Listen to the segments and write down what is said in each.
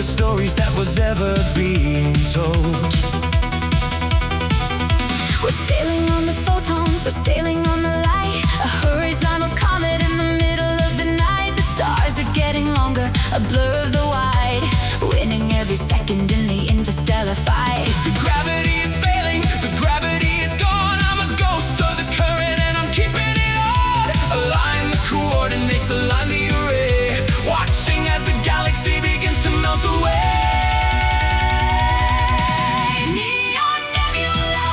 stories that was ever being told. We're sailing on the photons, we're sailing on the light, a horizontal comet in the middle of the night. The stars are getting longer, a blur of the wide, winning every second in the interstellar fight. The gravity is failing, the gravity is gone. I'm a ghost of the current and I'm keeping it on. Align the coordinates, align the array, watching as the galaxy begins to melt away. Neon Nebula,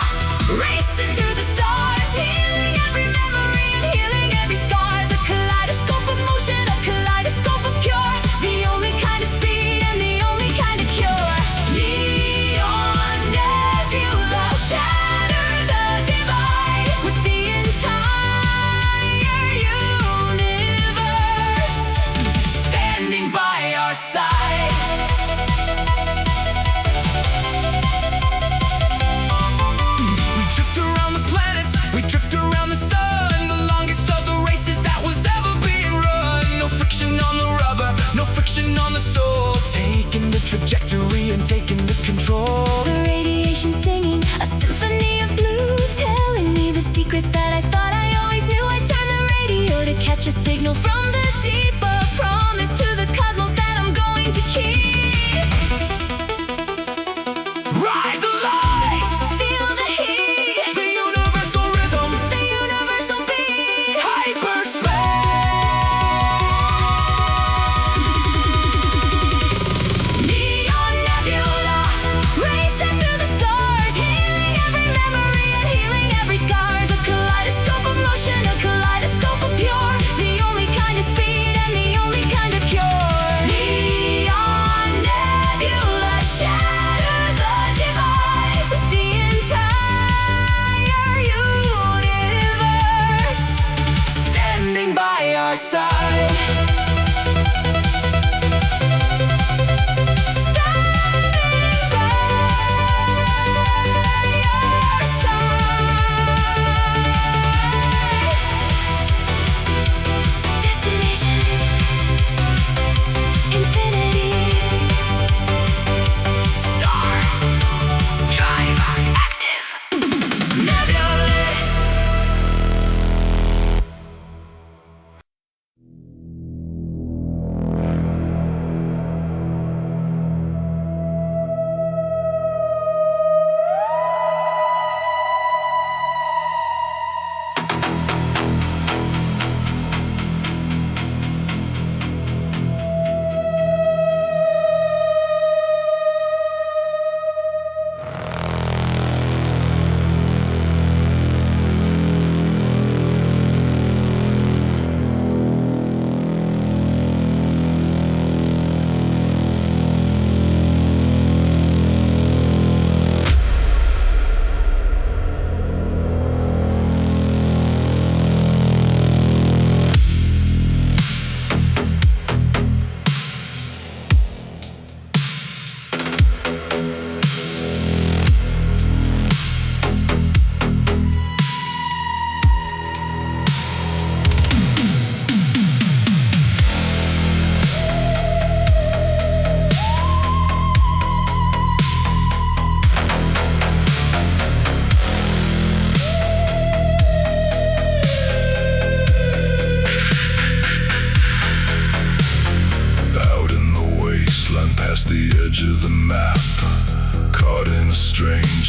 racing through the stars, healing every memory and healing every scars. A kaleidoscope of motion, a kaleidoscope of pure, the only kind of speed and the only kind of cure. Neon Nebula, shatter the divide with the entire universe standing by our side. We drift around the planets, we drift around the sun, the longest of the races that was ever being run. No friction on the rubber, no friction on the soul, taking the trajectory and taking the control. The radiation singing, a symphony of blue, telling me the secrets that I thought I always knew. I turn the radio to catch a signal from the deep, a promise to the cosmos that I'm going to keep. Ride the light, Feel the heat, the universal rhythm, the universal beat. hyperspace. Neon Nebula, racing through the stars, healing every memory and healing every scars. A kaleidoscope of motion, a kaleidoscope of pure, the only kind of speed and the only kind of cure. Neon Nebula, shatter the divide with the entire universe Standing by our side. standing by our side. Destination infinity. Star Drive active. Nebula.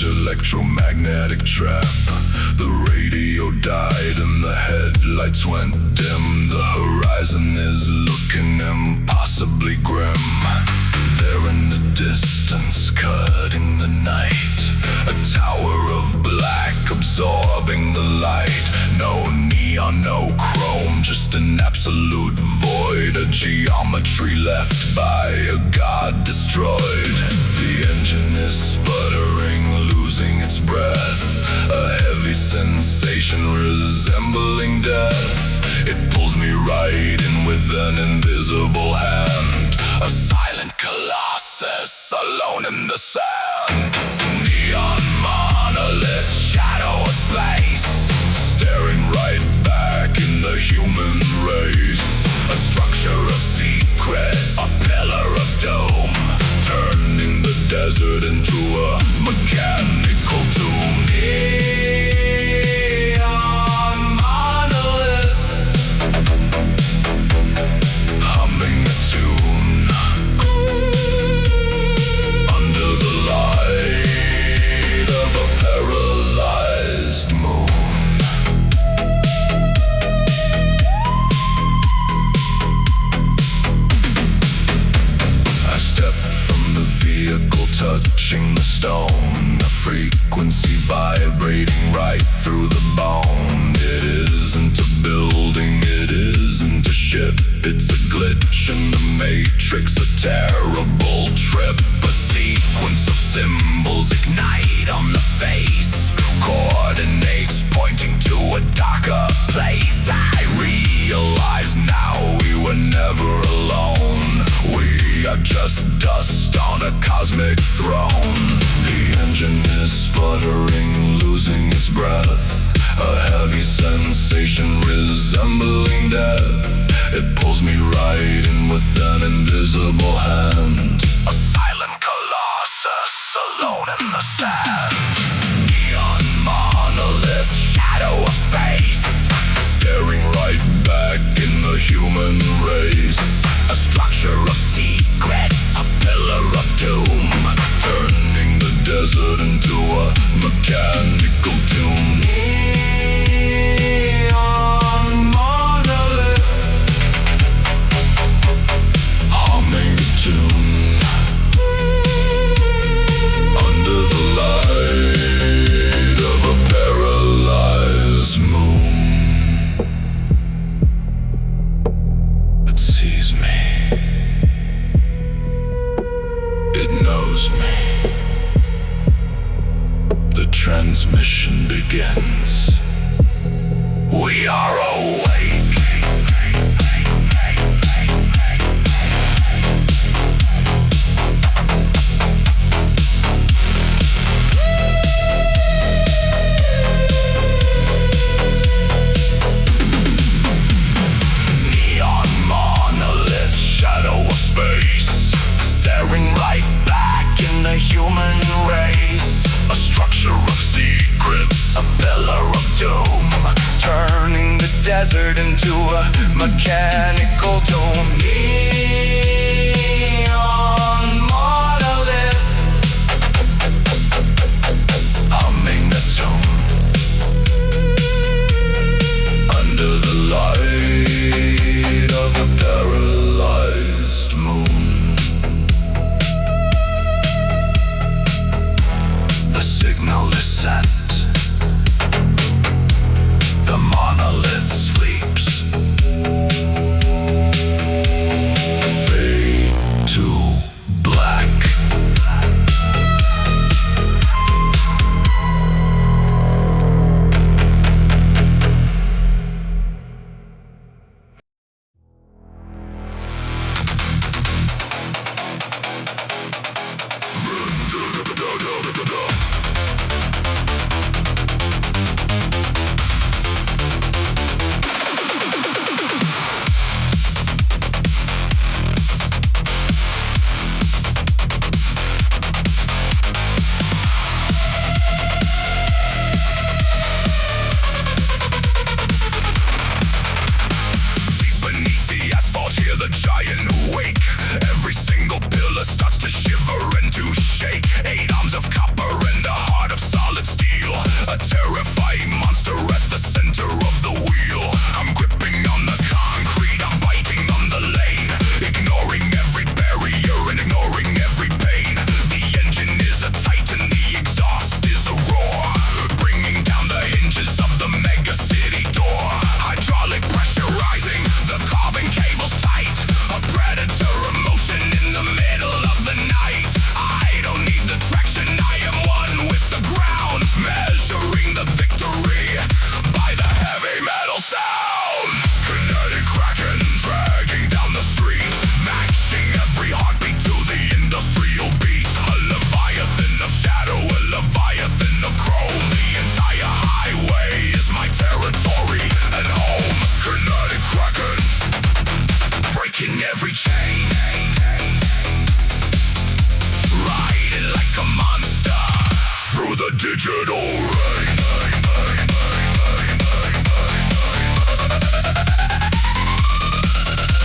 Electromagnetic trap. The radio died and the headlights went dim. The horizon is looking impossibly grim. There in the distance, cutting the night, a tower of black absorbing the light. No neon, no chrome, just an absolute void. A geometry left by a god destroyed. The engine is sputtering, losing its breath. A heavy sensation resembling death. It pulls me right in with an invisible hand. A silent colossus alone in the sand. Neon monolith, shadow of space, staring right back in the human race. A structure of secrets, a pillar of dome, desert into a mechanical tomb. Neon monolith, humming a tune under the light of a paralyzed moon. I stepped from the vehicle, touching the stone, a frequency vibrating right through the bone. It isn't a building, it isn't a ship, it's a glitch in the matrix, a terrible trip. A sequence of symbols ignite on the face, coordinates pointing to a darker place. I realize now we were never alone. We are just dust on a cosmic throne. The engine is sputtering, losing its breath, a heavy sensation resembling death. It pulls me right in with an invisible hand, a silent colossus alone in the sand. Neon monolith, shadow of space, staring right back in the human race. A structure of secrets, a pillar of doom, turning the desert into a mechanical tomb. Neon monolith, humming a tune under the light of a paralyzed moon. It sees me, it knows me. The transmission begins. We are awake. Neon monolith, shadow of space, staring right back in the human race. A structure of secrets, a pillar of doom, turning the desert into a mechanical tomb. Neon monolith, humming a tune under the light of a paralyzed moon. The signal is sent. The monolith sleeps. digital rain.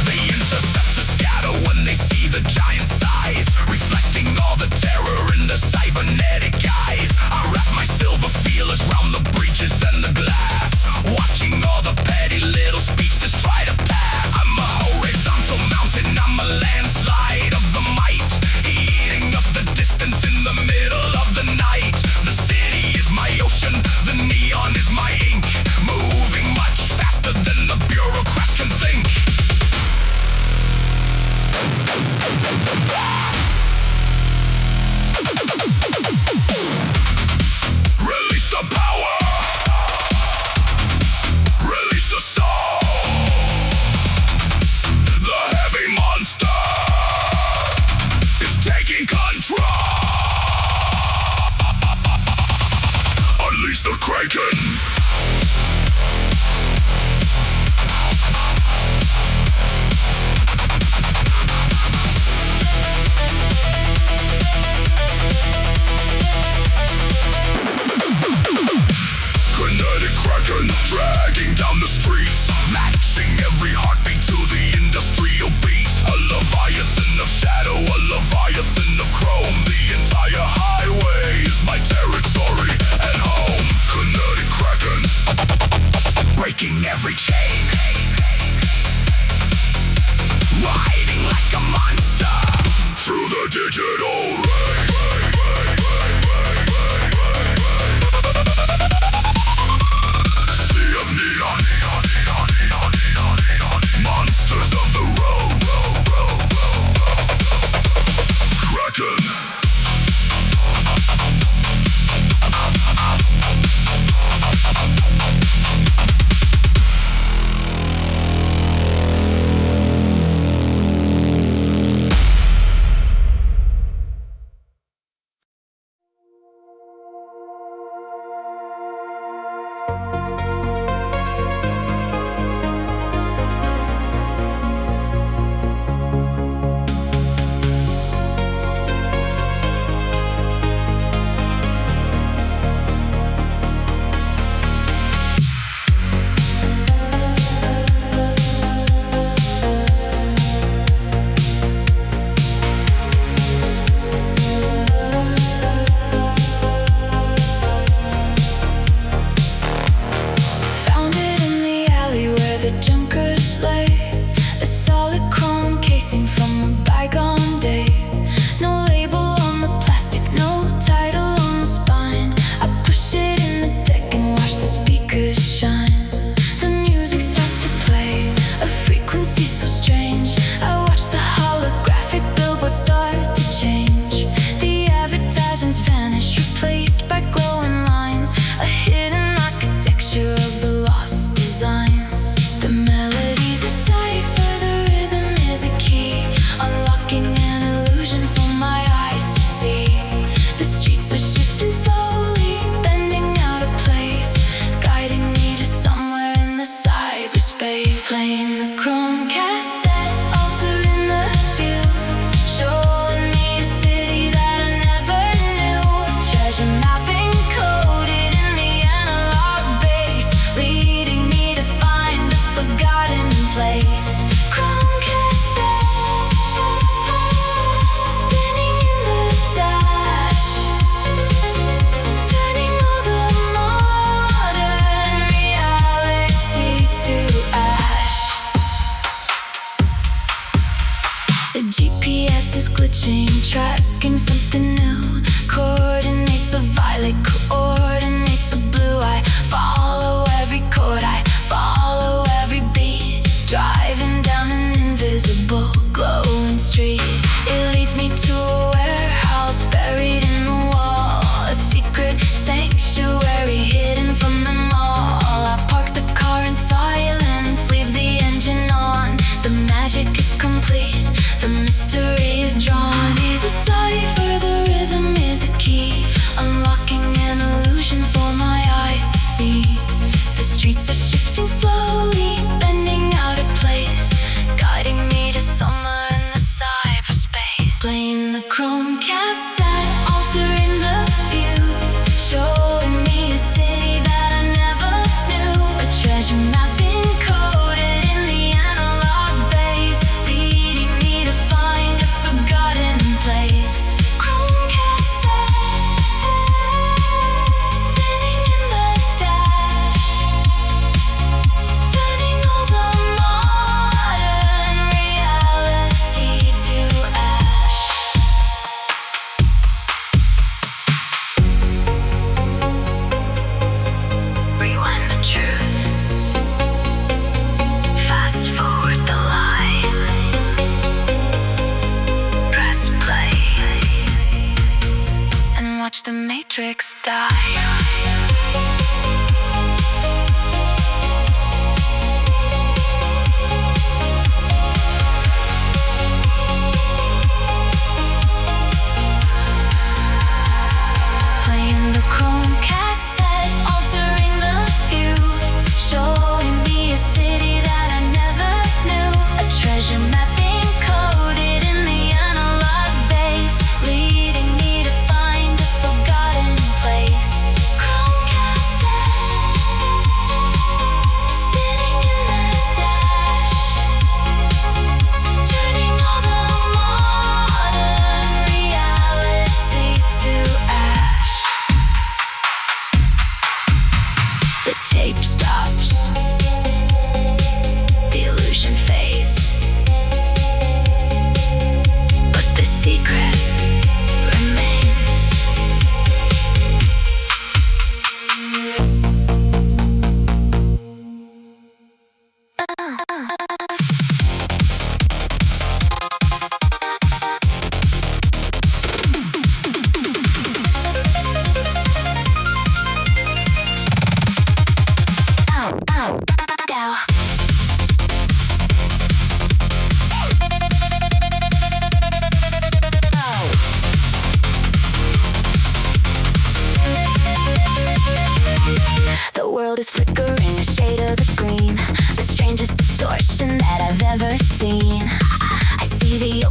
The interceptors scatter when they see the giant size, reflecting all the terror in the cybernetic eyes. I wrap my silver feelers round the breaches and the glass, watching all the petty little speedsters try to pass. I'm a horizontal mountain, I'm a landslide of the might, eating up the distance in the middle of the night. The city is my ocean, the neon is my ink, moving much faster than the bureaucrats can think. Release the power, release the soul. The heavy monster is taking control. Unleash the Kraken. Kinetic Kraken dragging down the streets, matching every heartbeat to the industrial beat. A Leviathan of shadow, a Leviathan of chrome. The entire highway is my territory and home. Kinetic Kraken, breaking every chain, riding like a monster through the digital rain. Sea of neon, monsters of the road. Kraken. tracking something new. Coordinates of violet, coordinates of blue. I follow every chord, I follow every beat. Driving down an invisible glowing street. It leads me to a warehouse buried in the wall. A secret sanctuary hidden from them all. I park the car in silence, leave the engine on. The magic is complete, the mystery is drawn. Is a cipher, the rhythm is a key, unlocking an illusion for my eyes to see. The streets are shifting slowly, bending out of place, guiding me to somewhere in the cyberspace. Playing the chrome cassette, altering the view, show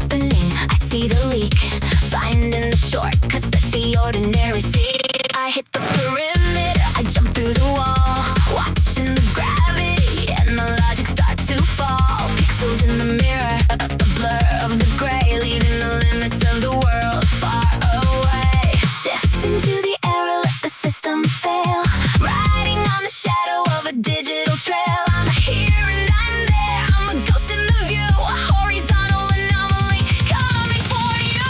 opening, I see the leak. Finding the shortcuts that the ordinary see. I hit the perimeter, I jump through the wall, watching the gravity and the logic start to fall. Pixels in the mirror, a blur of the gray, leaving the limits of the world far away. Shift into the error, let the system fail. Riding on the shadow of a digital trail. I'm here and I'm there, I'm a ghost in the view. A horizontal anomaly coming for you.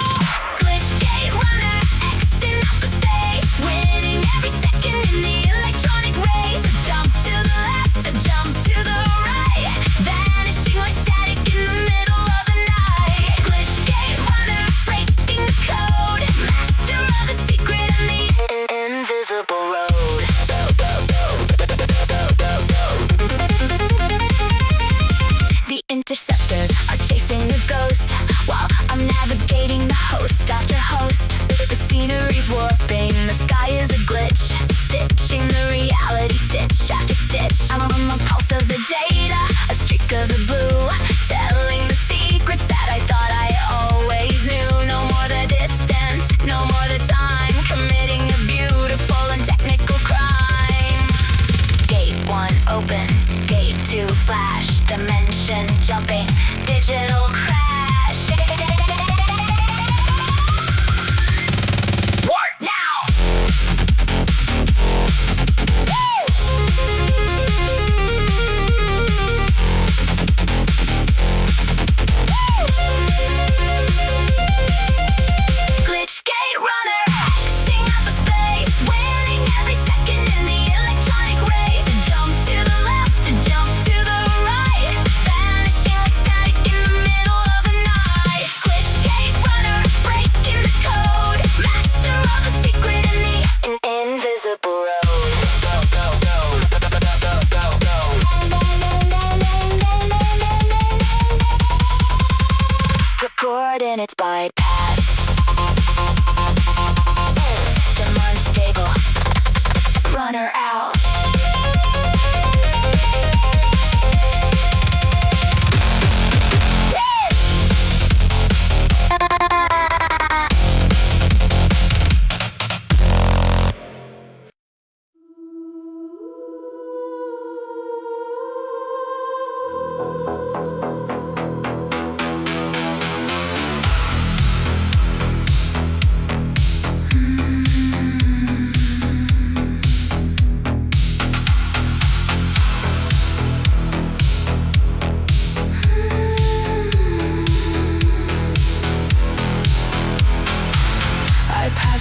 Glitch gate runner, Xing out the space. Winning every second in the electronic race. A jump to the left, a jump to the right. Vanishing like static in the middle of the night. Glitch gate runner, breaking the code. Master of the secret and the invisible road. The interceptors are chasing a ghost while I'm navigating the host after host. The scenery's warping, the sky is a glitch, stitching the reality stitch after stitch. I'm on the pulse of the data, a streak of the blue, telling the secrets that I thought I always knew. No more the distance, no more the time, committing a beautiful and technical crime. Gate 1 open, gate 2 flash, dimension jumping, digital crash. Work now! Glitch gate runner, Xing out the space, winning every second in the electronic race. A jump to the left, a jump to the right, vanishing like static in the middle of the night. Glitch gate runner, breaking the code, master of the secret and the invisible road. Coordinates bypassed. System unstable. Runner out.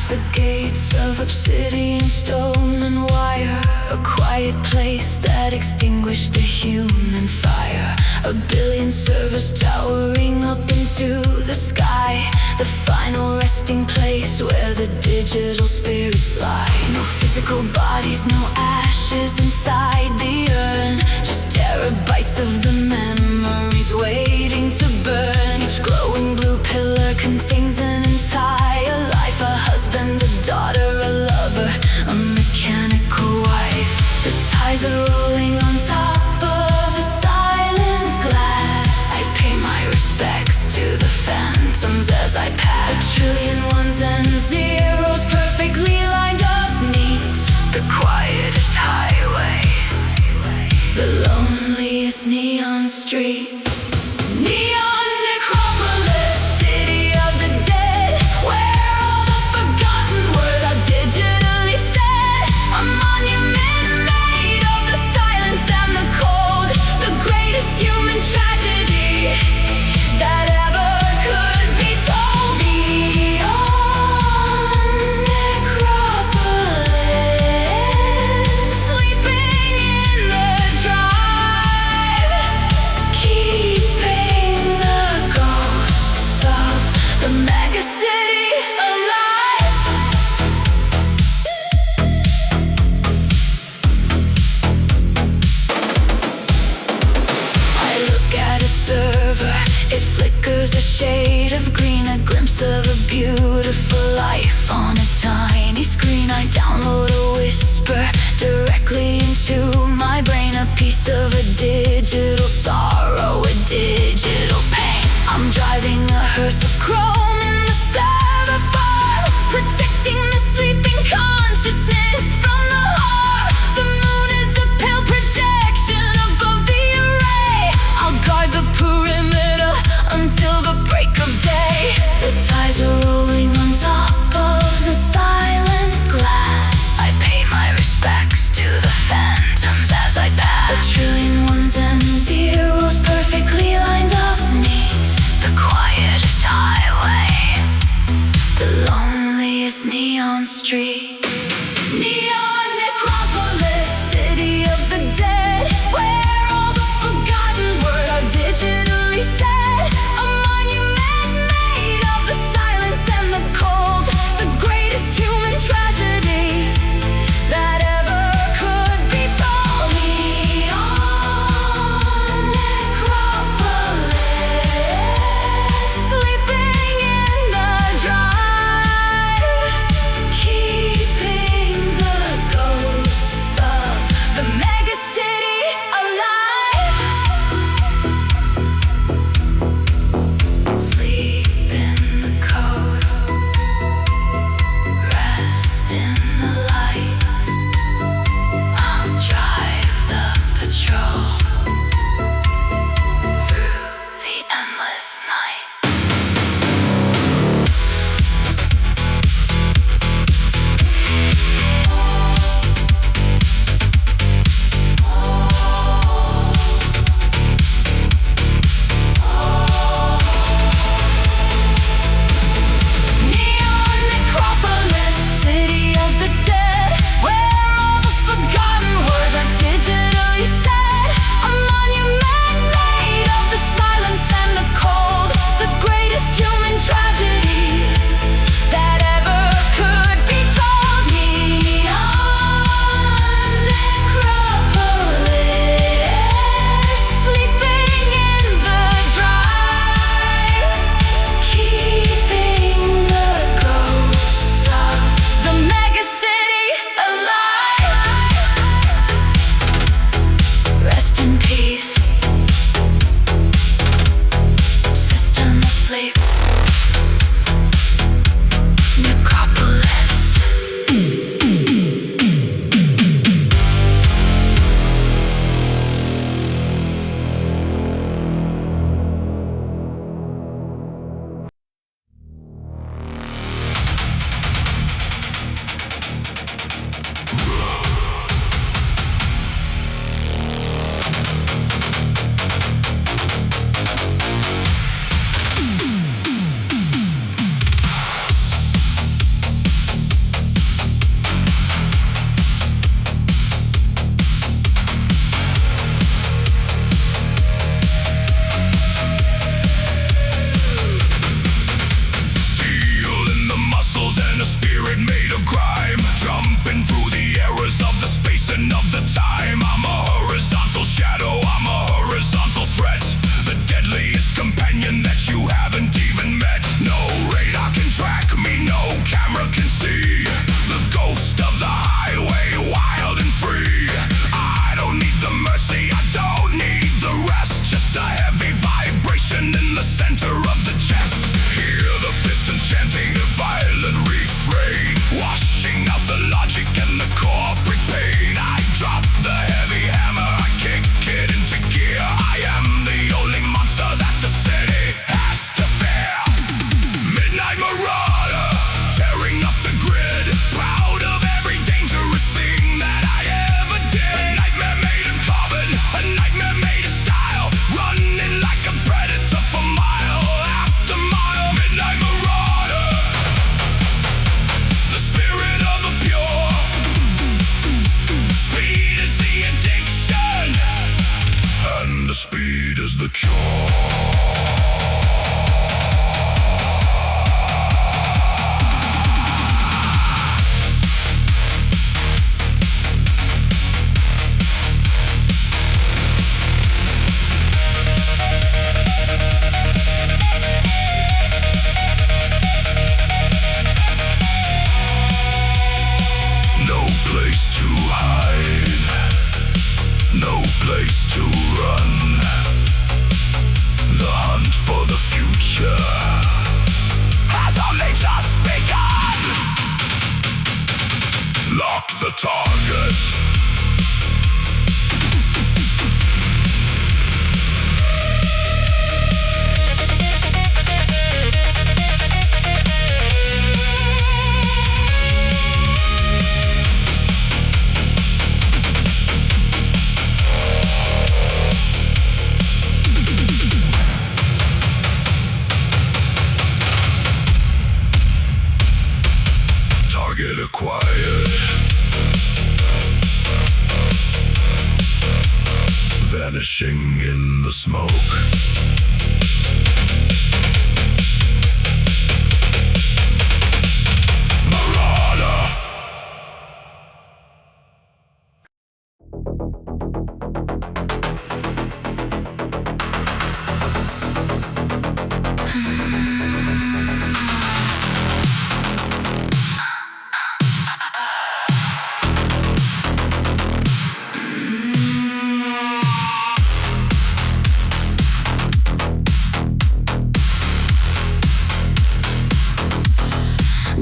The gates of obsidian, stone and wire, a quiet place that extinguished the human fire. A billion servers towering up into the sky, the final resting place where the digital spirits lie. No physical bodies, no ashes inside the urn, just terabytes of the memories waiting to burn. Each glowing blue pillar contains an entire life, a husband, a daughter, a lover, a mechanical wife. The tides are rolling on top of the silent glass. I pay my respects to the phantoms as I pass. A trillion ones and zeros perfectly lined up neat. The quietest highway, the loneliest neon street. Neon Necropolis, city of the dead, where all the forgotten words are digitally said. A monument made of the silence and the cold, the greatest human tragedy that ever could be told. Neon Necropolis, sleeping in the drive, keeping the ghosts of the mega city alive. I look at a server, it flickers a shade of green, a glimpse of a beautiful life on a tiny screen. I download a whisper directly into my brain, a piece of a digital sorrow, a digital pain. I'm driving a curse of chrome in the server farm, protecting the sleeping consciousness from the heart. The moon is a pale projection above the array. I'll guard the perimeter until the break of day. The tides are rolling on top of the silent glass. I pay my respects to the phantoms as I pass. A trillion ones and zeros perfectly lined up neat. The quietest highway the target. Target acquired. Vanishing in the smoke. Marauder.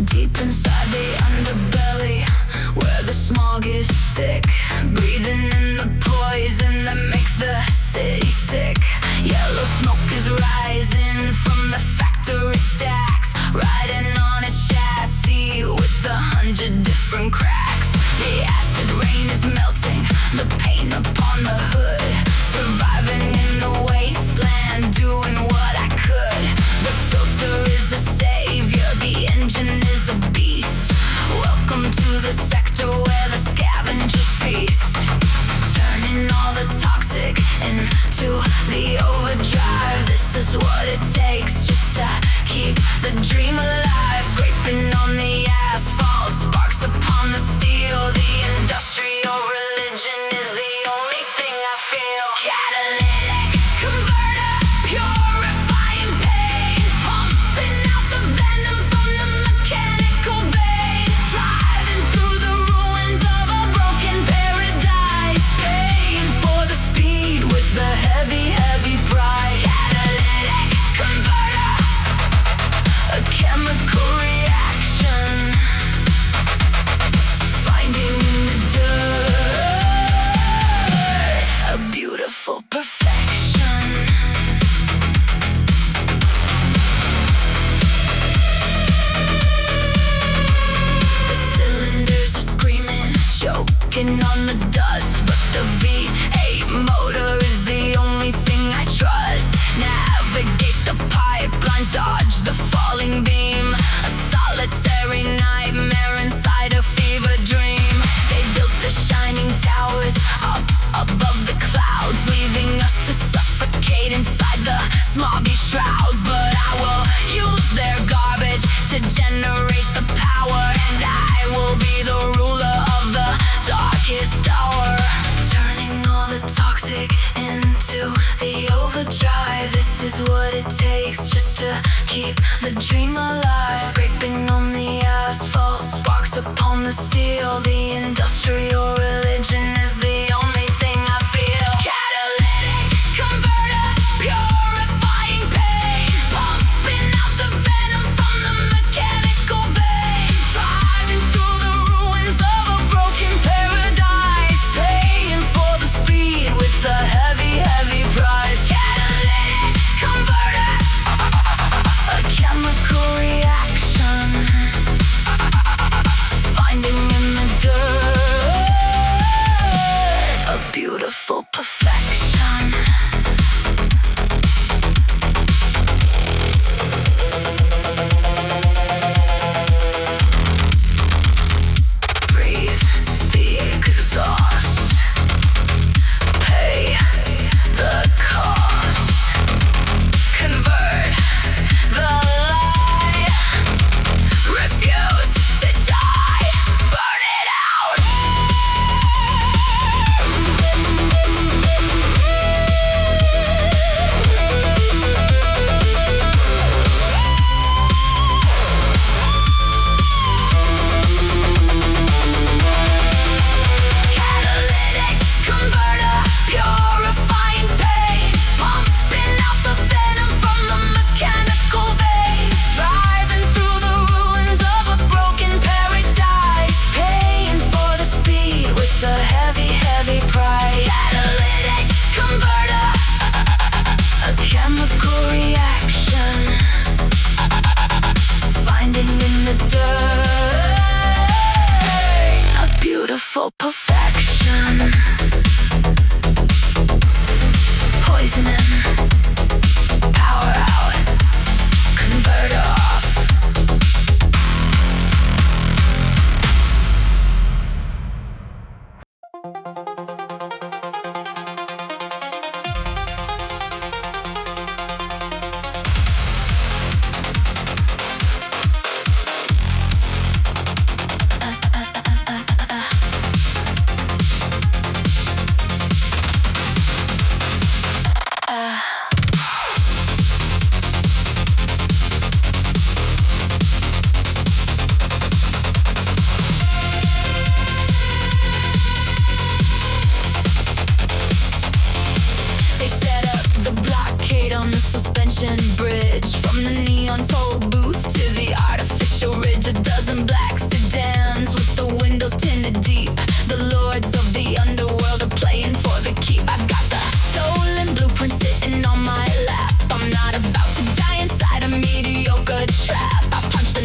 Deep inside the underbelly, where the smog is thick, breathing in the poison that makes the city sick. Yellow smoke is rising from the factory stacks, riding on a chassis with 100 different cracks. The acid rain is melting the paint upon the hood, surviving in the wasteland, doing what I could. The filter is a savior, the engine is a beast. Welcome to the sector where the scavengers feast, turning all the toxic into the overdrive. This is what it takes just to keep the dream alive. Scraping on the asphalt, sparks upon the steel. The industrial religion is the only thing I feel. Catalytic converter, purifying pain, pumping out the venom from the mechanical vein, driving through the ruins of a broken paradise, paying for the speed with the heavy, heavy price. Catalytic converter, a chemical reaction, finding in the dirt a beautiful perfection. The cylinders are screaming, choking on the dust, but the V8 motor is the only thing I trust. Navigate the pipelines, dodge the falling beam, a solitary nightmare inside a fever dream. They built the shining towers up above the clouds, leaving us to suffocate inside the smoggy shrouds. But I will use their garbage to generate the power, and I will be the ruler of the darkest hour, turning all the toxic into the overdrive. This is what it takes just to keep the dream alive. Scraping on the asphalt, sparks upon the steel. The industrial religion is the only thing I feel. Catalytic converter, purifying pain, pumping out the venom from the mechanical vein, driving through the ruins of a broken paradise, paying for the speed with the heavy, heavy price. Catalytic converter, a chemical reaction, finding in the dirt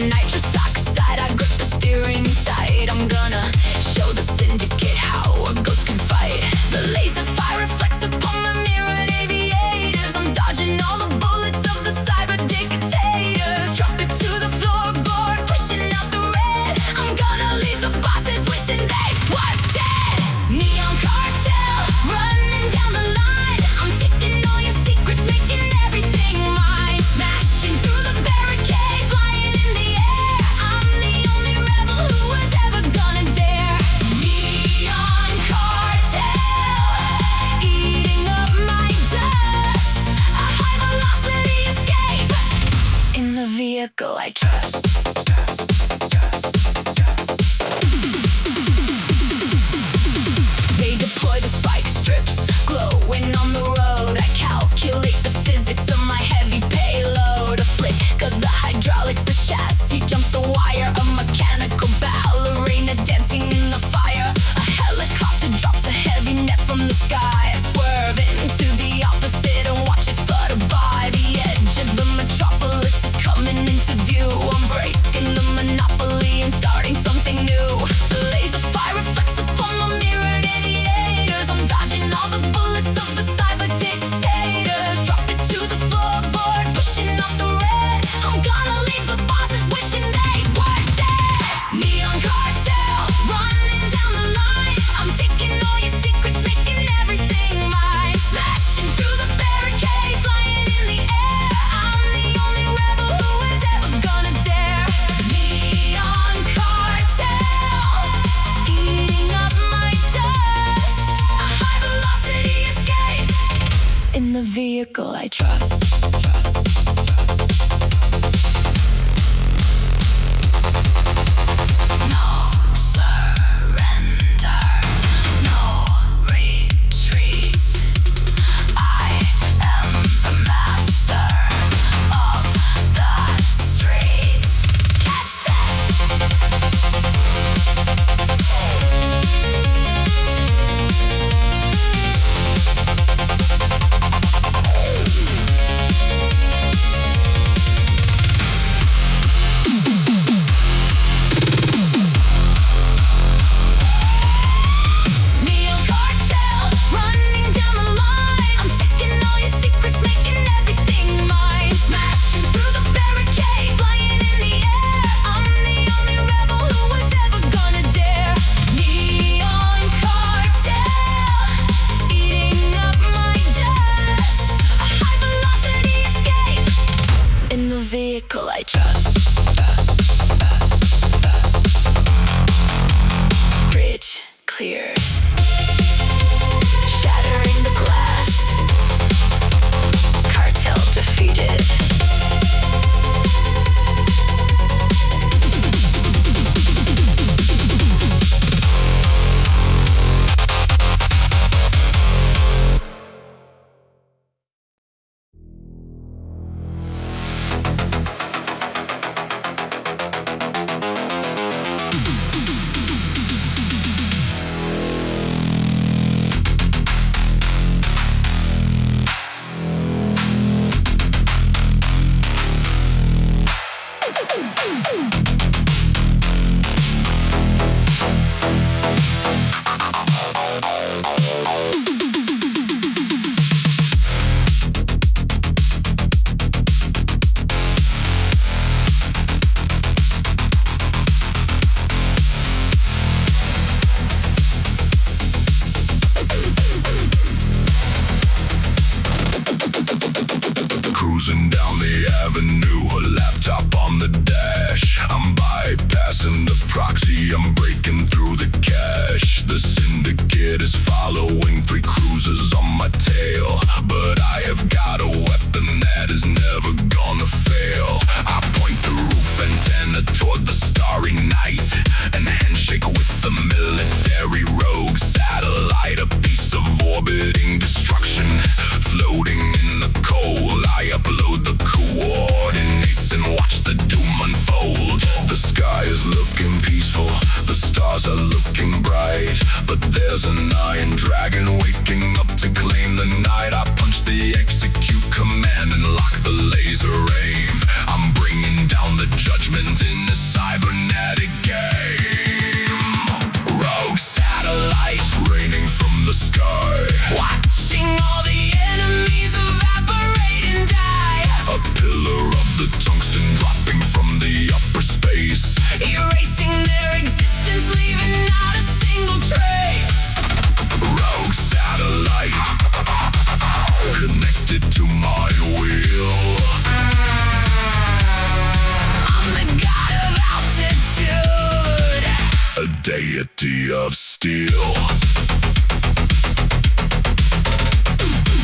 nitrous oxide. I grip the steering tight. I'm gonna show the Syndicate how a ghost can fight. The laser fire reflects upon my mirrored aviators. I'm dodging all the bullets of the cyber dictators. Drop it to the floorboard, pushing out the red. I'm gonna leave the bosses wishing they were dead. Neon cartel, running down the line. I'm taking all your secrets, making everything mine. Smashing through the barricade, flying in the air. I'm the only rebel who was ever gonna dare. Neon cartel, eating up my dust. A high velocity escape in the vehicle I trust. They deploy the spike strips, glowing on the road. I calculate the physics of my heavy payload. A flick of the hydraulics, the chassis jumps the wire. A mechanical ballerina dancing in the fire. A helicopter drops a heavy net from the sky. I swerve into the opposite and watch it flutter by. The edge of the metropolis is coming into view. I'm breaking the monopoly and starting something new. The laser fire reflects upon my mirrored aviators. I'm dodging all the bullets of the cyber dictators. Drop it to the floorboard, pushing out the red. I'm gonna leave the bosses wishing they were dead. Neon cartel, running down the line. I'm taking all your secrets, making everything mine. Smashing through the barricade, flying in the air. I'm the only rebel who is ever gonna dare. Neon cartel, eating up my dust. A high velocity escape in the vehicle I trust. No surrender, no retreat. I am the master of the streets. Catch Neon cartel, running down the line. I'm taking all your secrets, making everything mine. Smashing through the barricade, flying in the air. I'm the only rebel who was ever gonna dare. Neon cartel, eating up my dust. A high velocity escape in the vehicle I trust. Bridge cleared. Shattering the glass. Cartel defeated. Cruising down the avenue, a laptop on the dash. I'm bypassing the proxy, I'm breaking through the cache. The Syndicate is following, 3 cruisers on my tail. But I have got a weapon that is never gonna fail. I point the roof antenna toward the starry night and handshake with the military rogue satellite. A piece of orbiting destruction floating in the cold. I upload the coordinates and watch the doom unfold. The sky is looking peaceful, the stars are looking bright, but there's an iron dragon waking up to claim the night. I punch the execute command and lock the laser aim. I'm bringing down the judgment in deity of steel.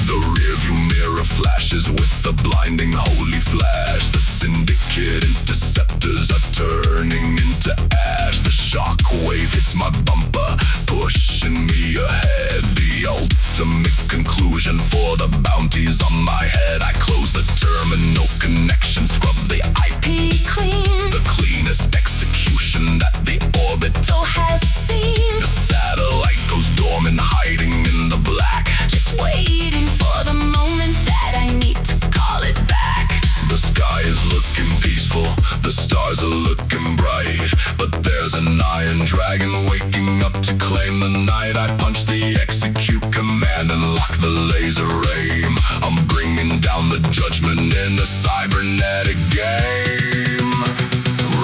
The rearview mirror flashes with the blinding holy flash. The Syndicate interceptors are turning into ash. The shockwave hits my bumper, pushing me ahead. The ultimate conclusion for the bounties on my head. I close the terminal connection, scrub the IP clean. The cleanest execution that the orbital has seen. The satellite goes dormant, hiding in the black, just waiting for the moment that I need to call it back. The sky is looking peaceful, the stars are looking bright, but there's an iron dragon waking up to claim the night. I punch the execute command and lock the laser aim. I'm bringing down the judgment in the cybernetic game.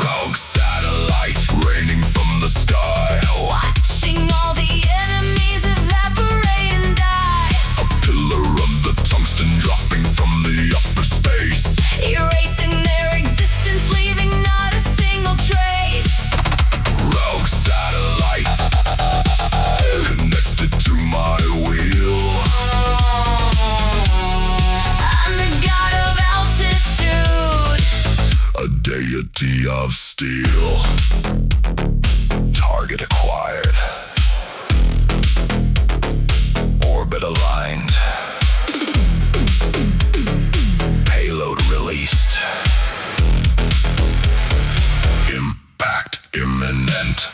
Rogue satellite raining from the sky, Watching all the enemies evaporate and die. a pillar of the tungsten dropping from the upper space, Erasing their existence, leaving not a single trace. rogue satellite connected to my wheel. I'm the god of altitude, A deity of steel. Target acquired. Orbit aligned. Payload released. Impact imminent.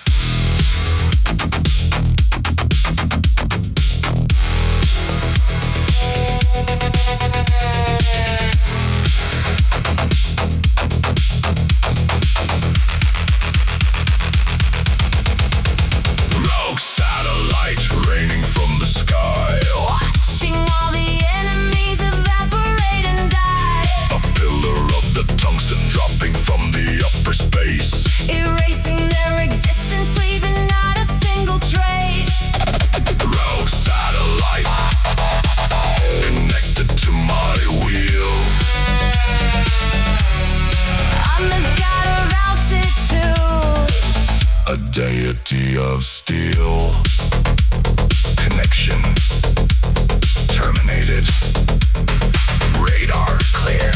Rogue satellite raining from the sky, watching all the enemies evaporate and die. a pillar of the tungsten dropping from the upper space, Erasing their existence, leaving not a single trace. rogue satellite connected to my wheel. I'm the god of altitude, A deity of steel. Connection terminated. Radar clear.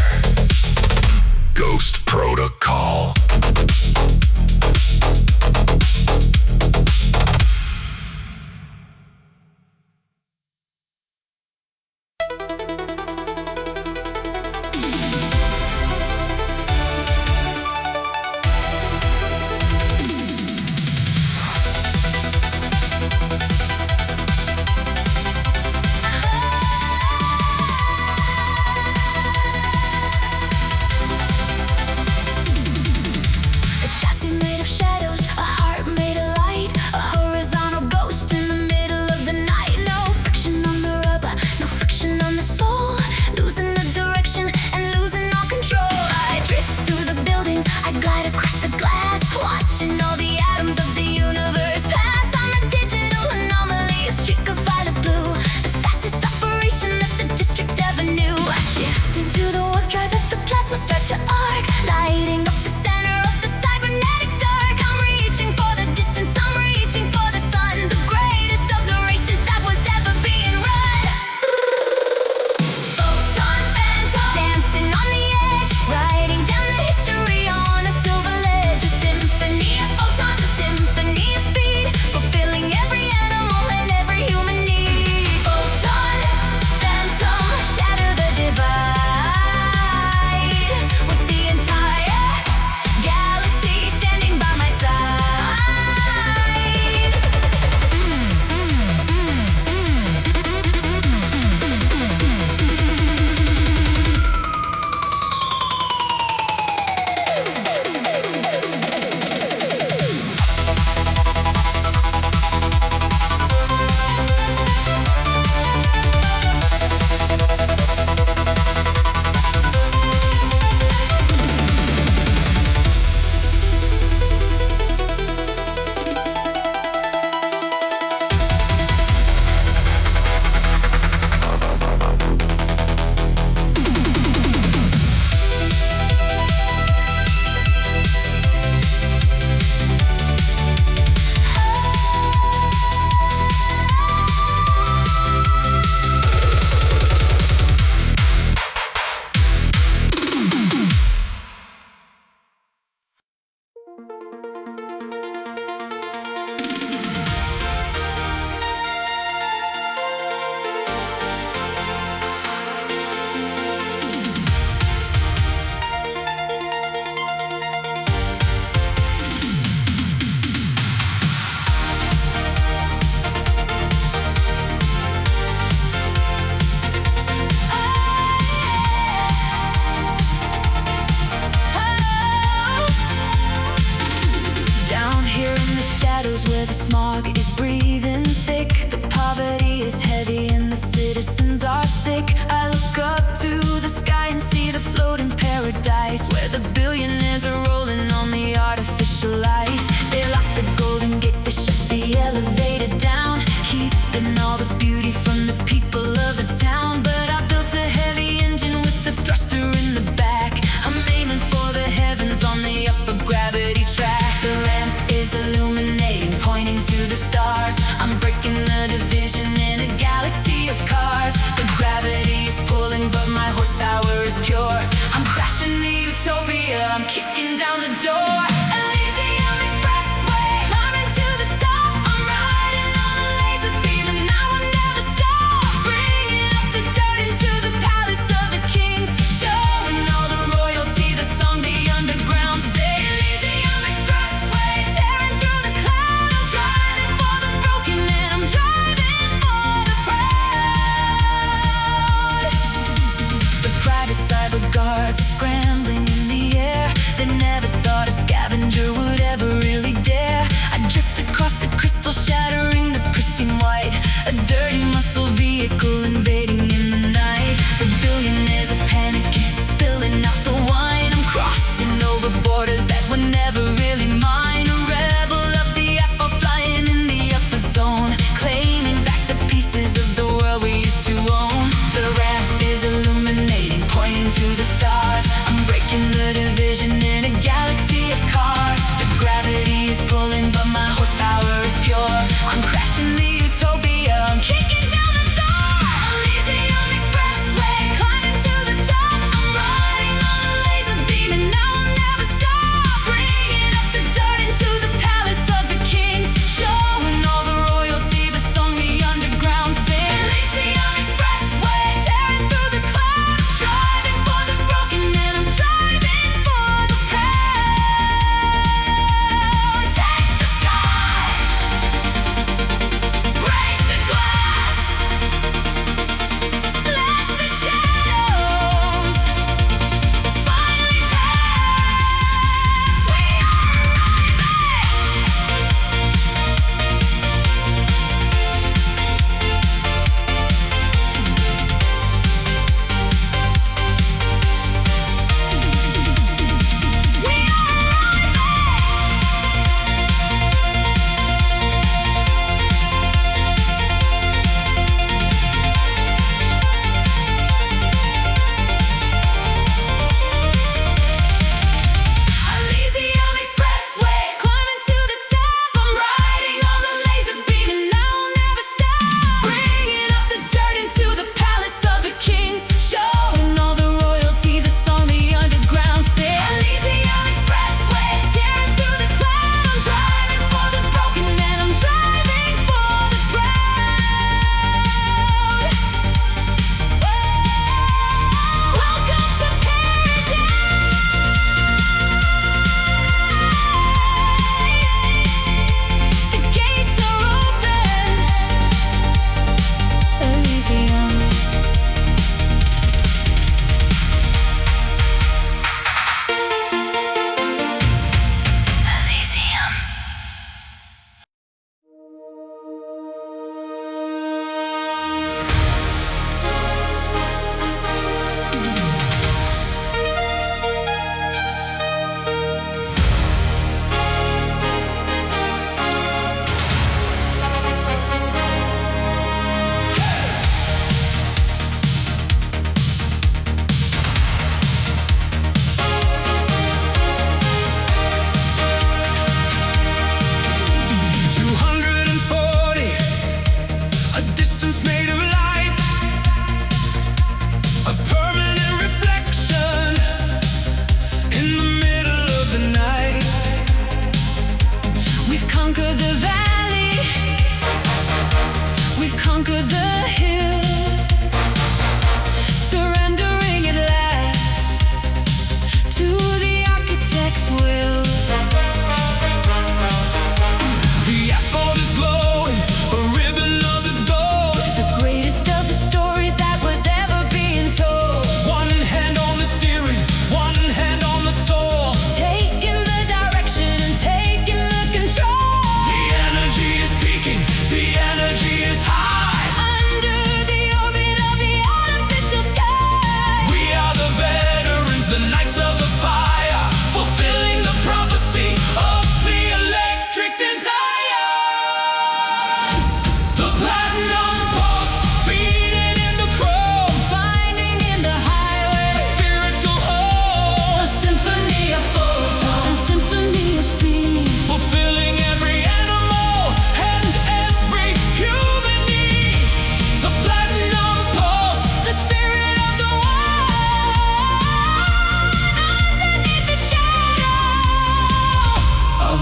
Ghost protocol.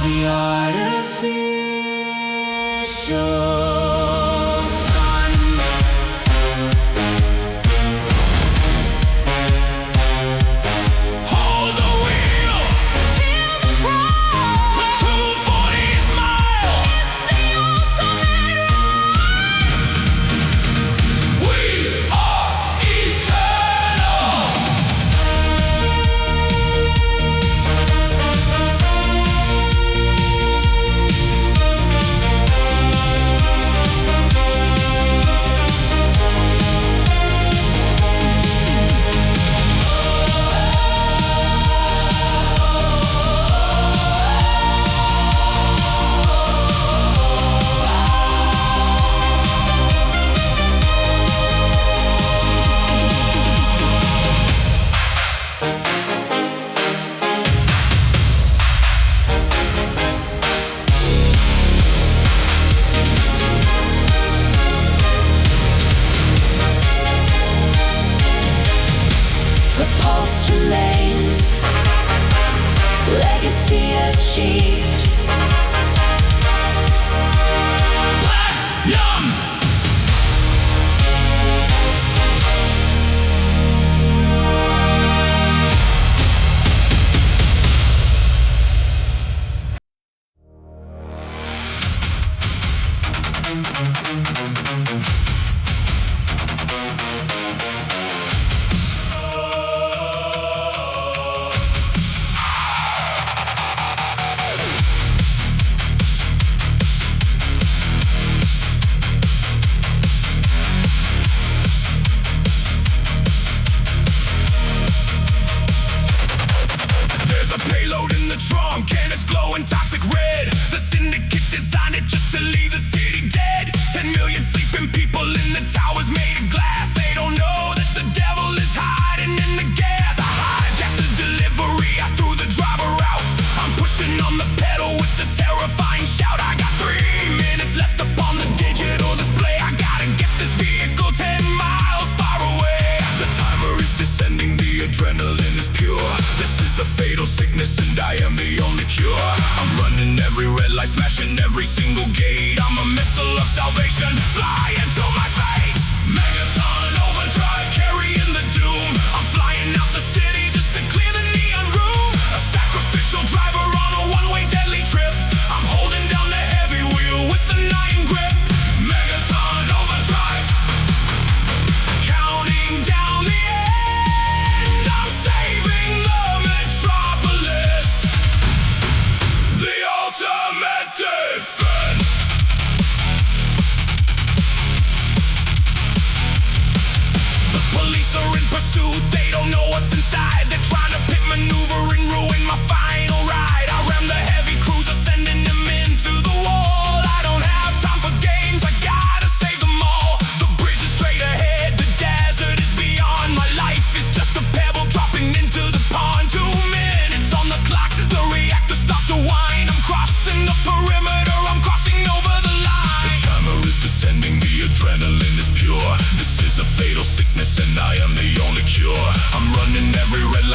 the artificial sun. Hold the wheel, Feel the proud. the 240 mile. It's the ultimate ride. We are eternal. The pulse remains, legacy achieved. Platinum. There's a payload in the trunk and it's glowing toxic red. The Syndicate designed it just to leave the city dead. 10 million sleeping people in the towers made of glass. They don't know that the devil is hiding in the gas. I hijacked the delivery, I threw the driver out. I'm pushing on the pedal with the terrifying shout. I got 3 minutes left upon the digital display. I gotta get this vehicle 10 miles far away. The timer is descending, the adrenaline is pure. This is a fatal sickness and I am the only cure. I'm running every red light, smashing every single gate. I'm a missile of salvation, fly into my fate. Megaton Overdrive, carrying the doom. I'm flying out the city just to clear the neon room. A sacrificial driver on a one-way deadly trip. I'm holding down the heavy wheel with an iron grip. Megaton Overdrive, counting down the end. I'm saving the Metropolis, the ultimate defense. The police are in pursuit, they don't know what's inside. They're trying to pit maneuver and ruin my final ride. I ram the heavy cruiser, sending them into the wall. I don't have time for games, I gotta save them all. The bridge is straight ahead, the desert is beyond. My life is just a pebble dropping into the pond. 2 minutes on the clock, the reactor starts to whine. I'm crossing the perimeter, I'm crossing over the line. The timer is descending, the adrenaline is pure. This is a fatal sickness and I am the only cure. I'm running every red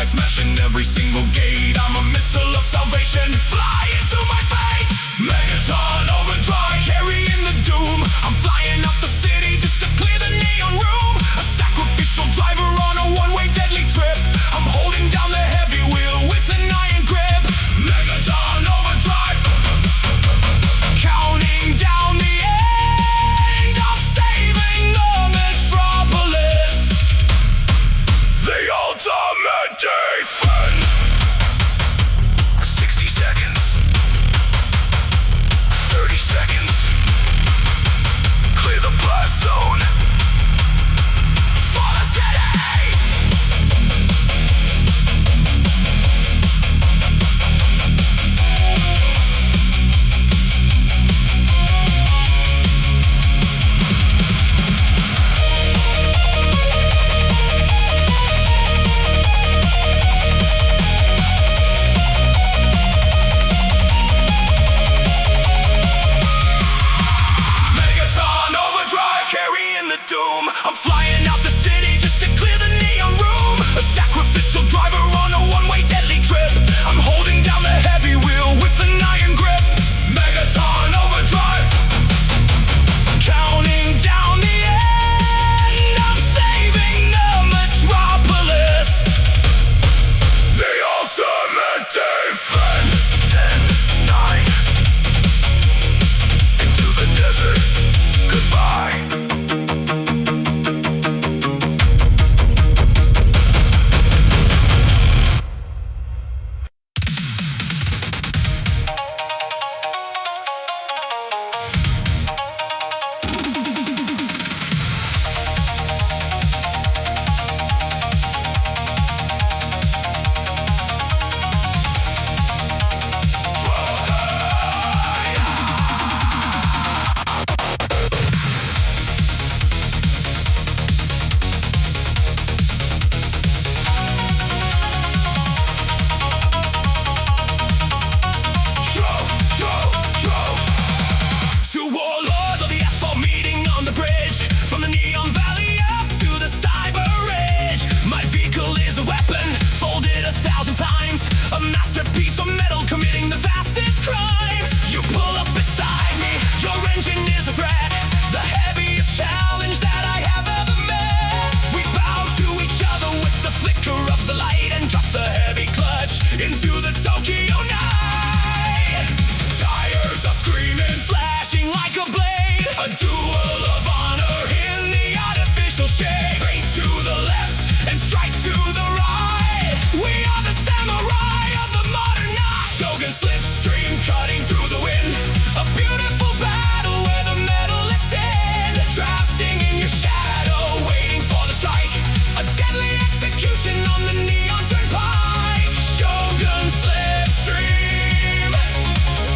fastest crimes. You pull up beside me, your engine is a threat, the heaviest challenge that I have ever met. We bow to each other with the flicker of the light and drop the heavy clutch into the Tokyo night. Tires are screaming, slashing like a blade, a duel of honor in the artificial shade. Fade to the left and strike to the right. We are the samurai of the modern night. Shogun Slipstream cutting through the wind, a beautiful battle where the metal is in. Drafting in your shadow, waiting for the strike, a deadly execution on the neon turnpike. Shogun Slipstream,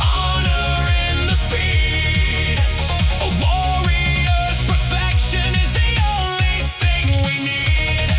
honor in the speed. A warrior's perfection is the only thing we need.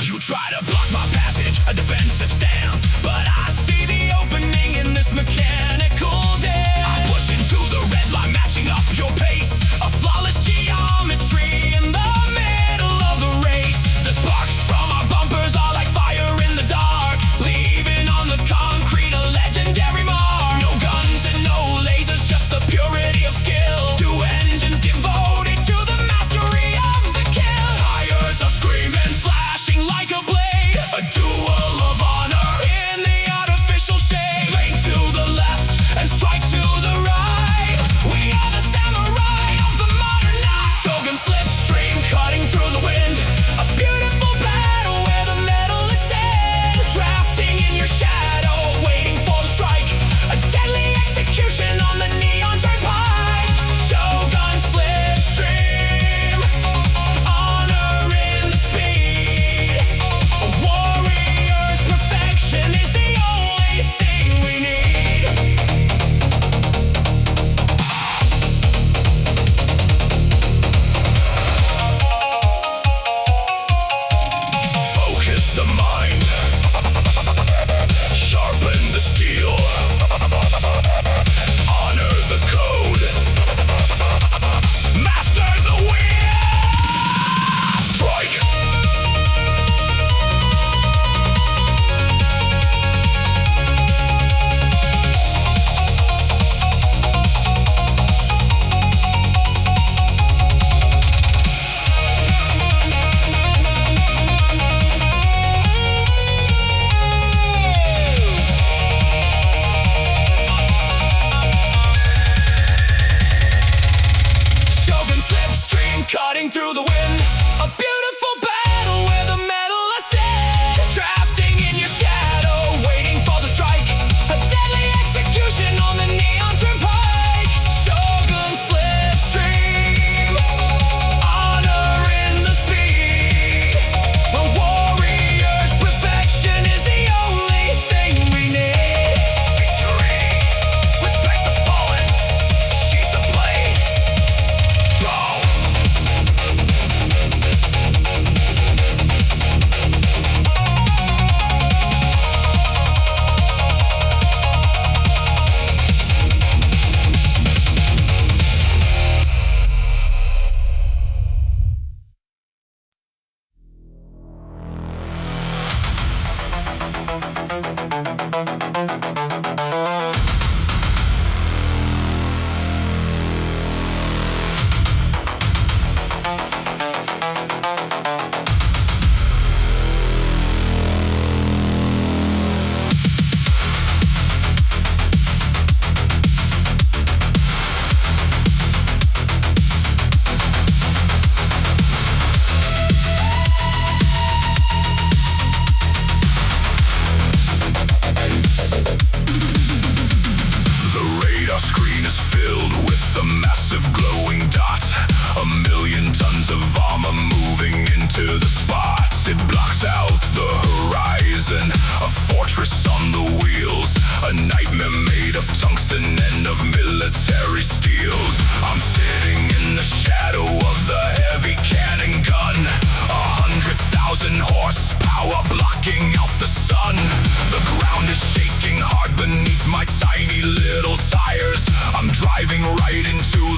You try to block my passage, a defensive stance, but I see the opening in this mechanical dance. I push into the red line, matching up your pace, a flawless geometry in the middle of the race. The sparks from our bumpers are like fire in the dark, leaving on the concrete a legendary mark. No guns and no lasers, just the purity of skill. Two engines devoted to the mastery of the kill. Tires are screaming, slashing like a blade, a duel of honor in the artificial shade. Fade to the left and strike to the right. We are the samurai of the modern night. Shogun Slipstream cutting through the wind, a beautiful battle where the metal is in. Drafting in your shadow, waiting for the strike, a deadly execution on the neon turnpike. Shogun Slipstream, honor in the speed. A warrior's perfection is the only thing we need. Focus the mind, sharpen the steel, honor the code, master the wheel, strike. Shogun Slipstream cutting through the wind, a beautiful battle where the metal is in. Drafting in your shadow, waiting for the strike, a deadly execution on the neon turnpike. Shogun Slipstream, honor in the speed. A warrior's perfection is the only thing we need. Victory, respect the fallen, sheath the blade, draw.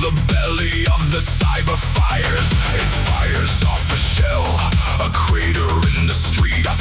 the belly of the cyber fires. It fires off a shell, a crater in the street. I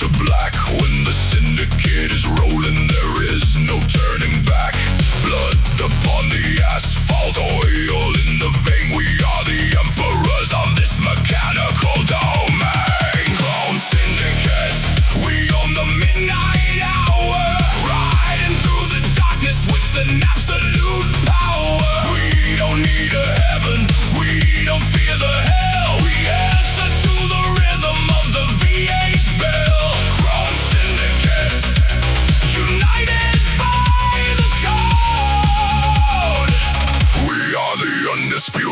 to black. When the Syndicate is rolling, there is no turning back. Blood upon the asphalt, oil in the vein. We are the emperors of this mechanical domain. Clone Syndicate, we own the midnight hour. Riding through the darkness with an absolute power. We don't need a heaven, we don't fear the hell. We answer to the rhythm of the V8 bell. Clone Syndicate, united by the code. We are the undisputed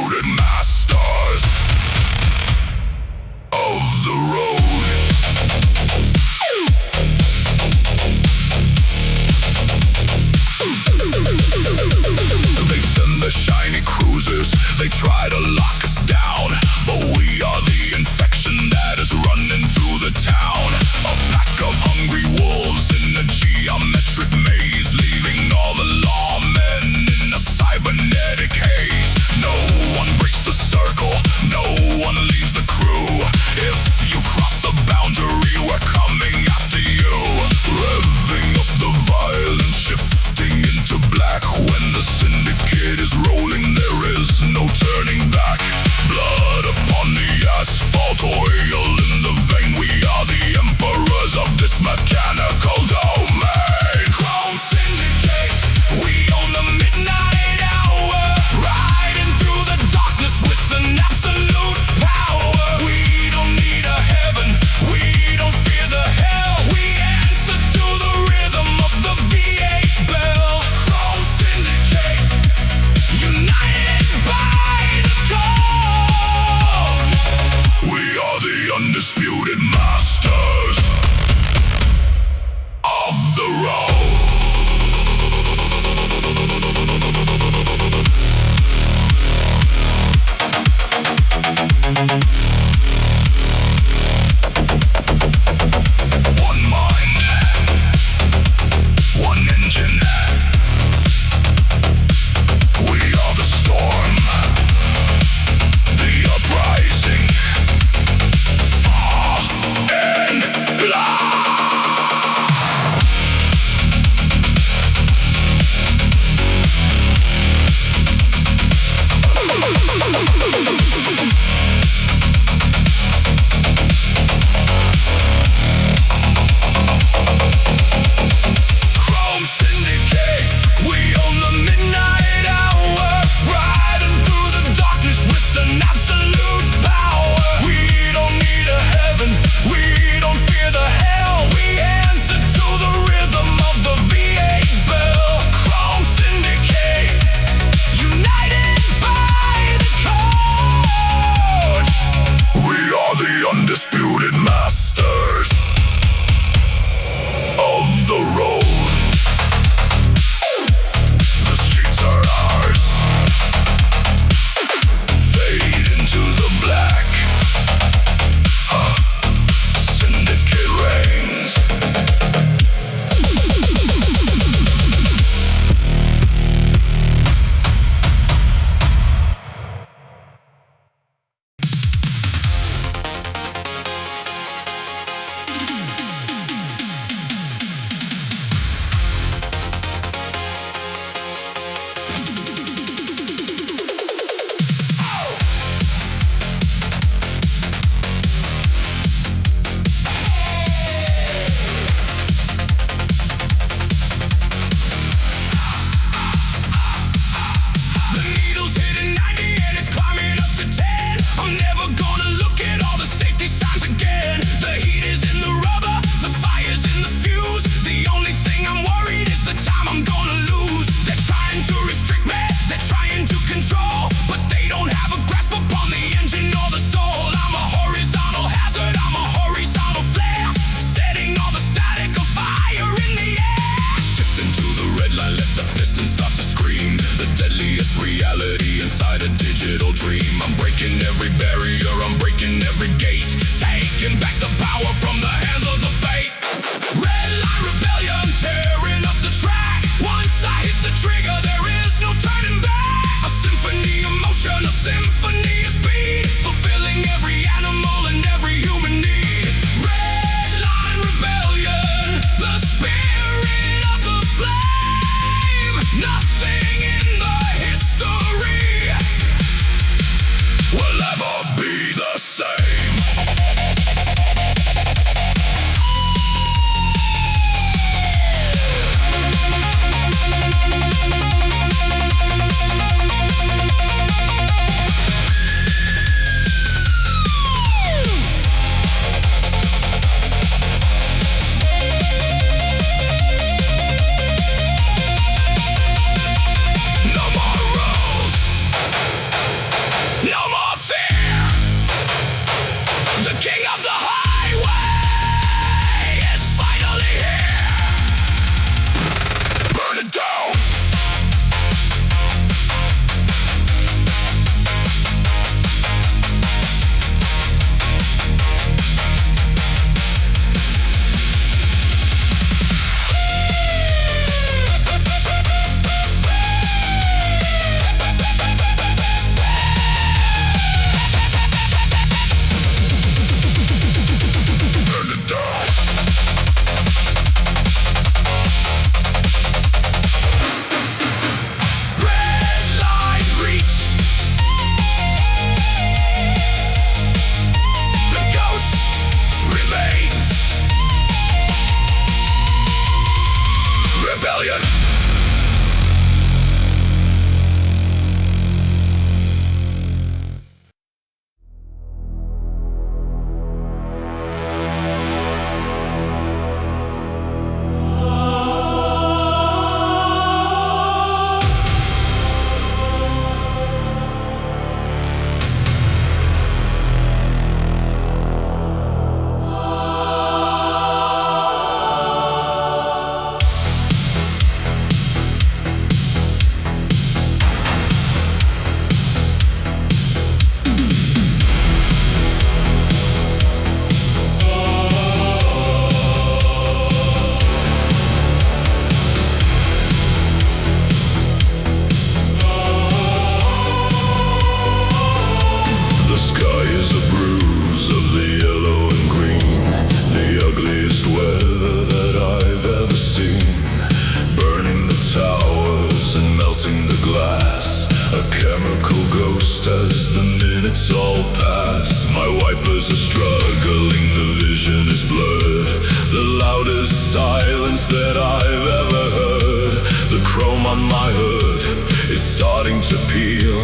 survivors are struggling, the vision is blurred. The loudest silence that I've ever heard. The chrome on my hood is starting to peel.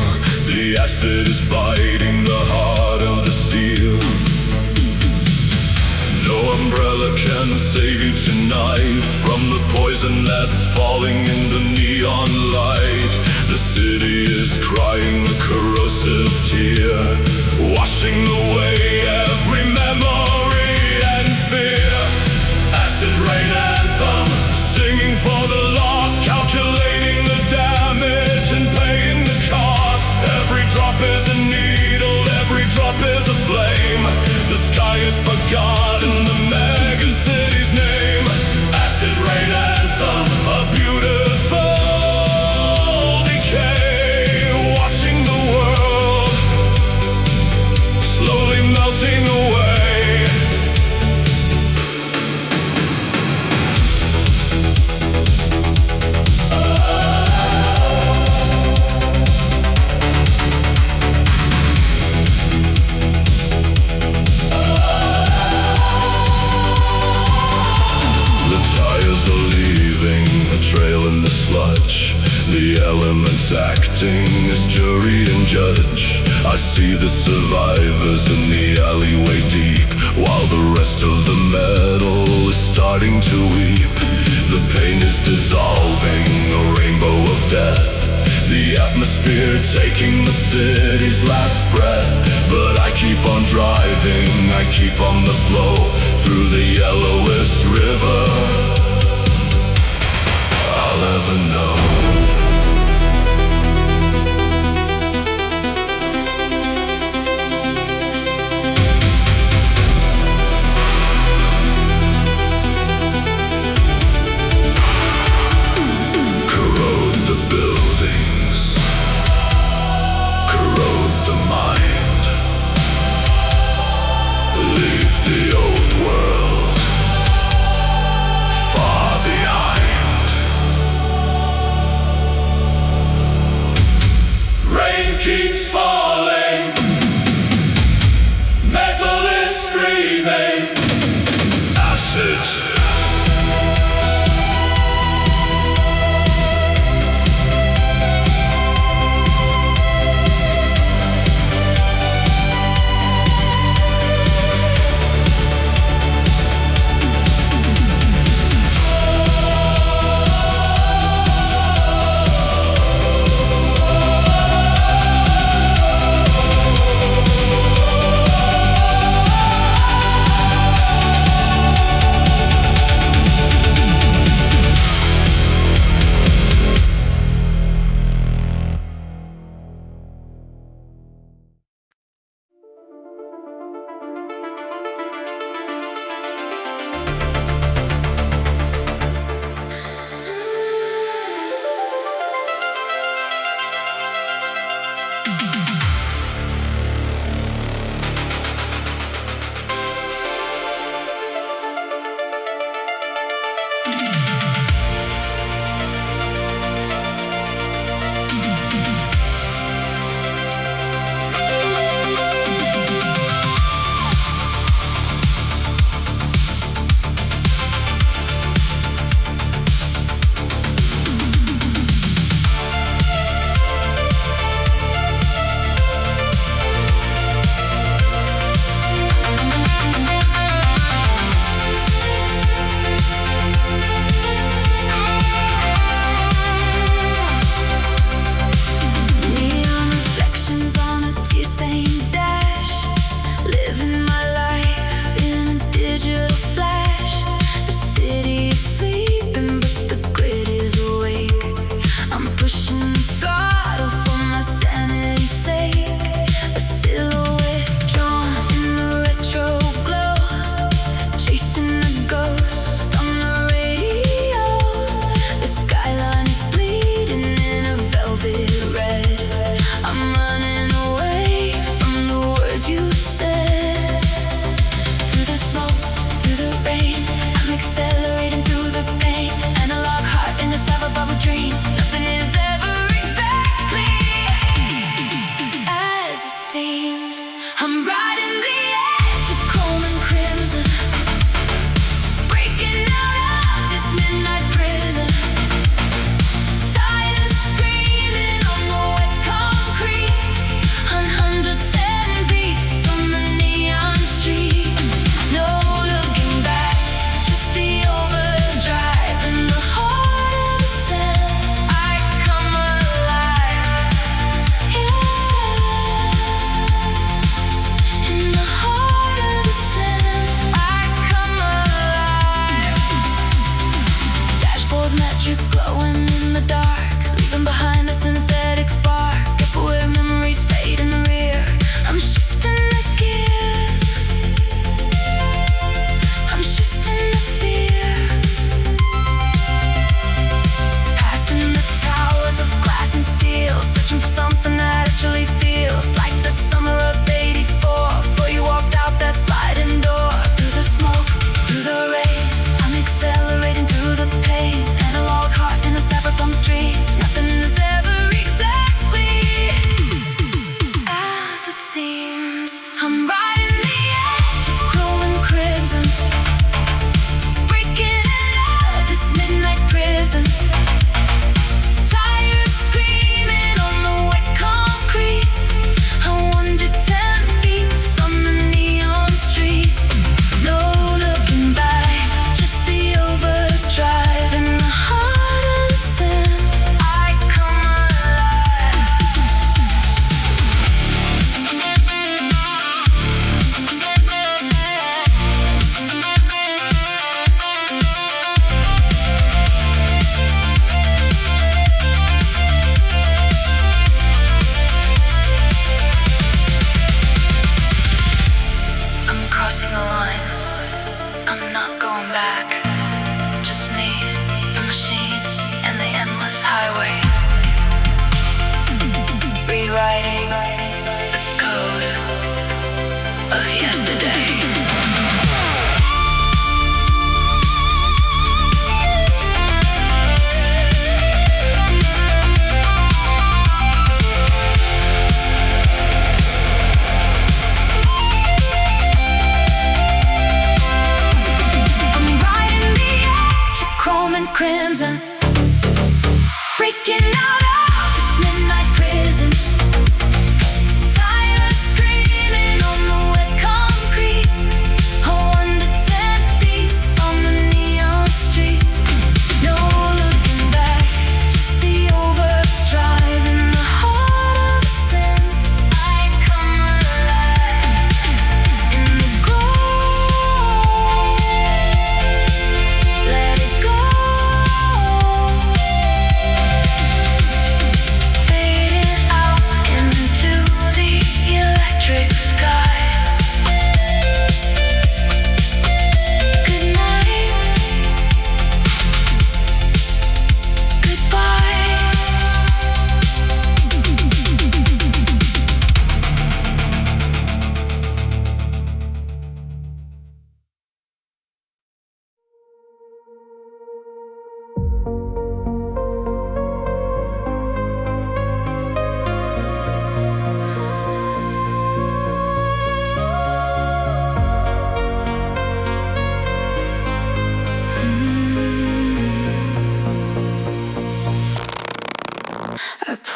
The acid is biting the heart of the steel. No umbrella can save you tonight from the poison that's falling in the neon light. The city is crying a corrosive tear, washing away every memory and fear. Acid rain anthem, singing for the lost, calculating the damage and paying the cost. Every drop is a needle, every drop is a flame. The sky is forgotten, the mega city's name. Acid rain anthem, a beautiful decay, watching the world slowly melting away. Trail in the sludge, the elements acting as jury and judge. I see the survivors in the alleyway deep, while the rest of the metal is starting to weep. The pain is dissolving, a rainbow of death. The atmosphere taking the city's last breath. But I keep on driving, I keep on the flow through the yellowest river I'll ever know. Corrode the buildings, corrode the mind, leave the old world far behind. Rain keeps falling, metal is screaming, acid. I'm riding the edge.